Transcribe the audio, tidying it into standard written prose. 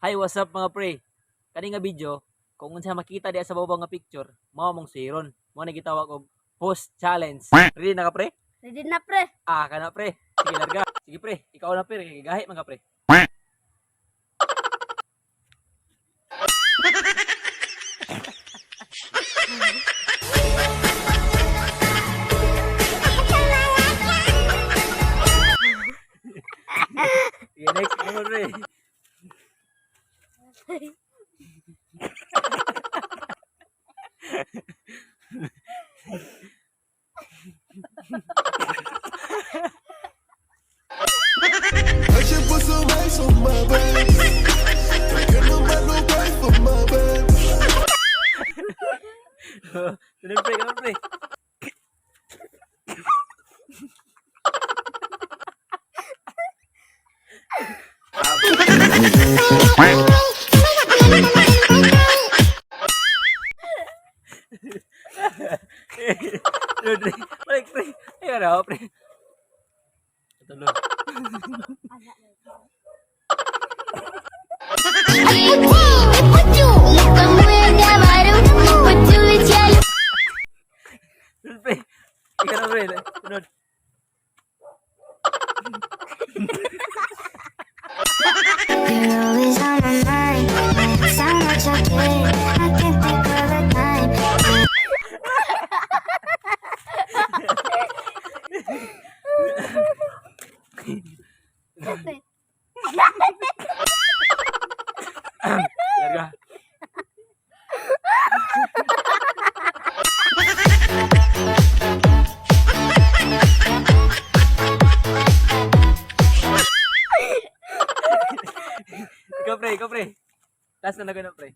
Hi, what's up mga pre? Kani nga video, kung unsa makita diya sa baba nga picture, mao mong siron. Mo na gitawag og post challenge. Ready na ka pre? Ready na, pre. Kana pre. Sige larga. Sige pre, ikaw na pre, gahi mga pre. Sige, next naman pre. I should put some ice on my back. Get no man no price for my back. Ganun pre, ganun pre. Pre, balik pre. Ayo na pre. Ito lo. Pre. Ikaw na pre. Sunod. You're always on my mind. So much I care. I can't think of a time. Larga. Ikaw pre. Last na ganun pre.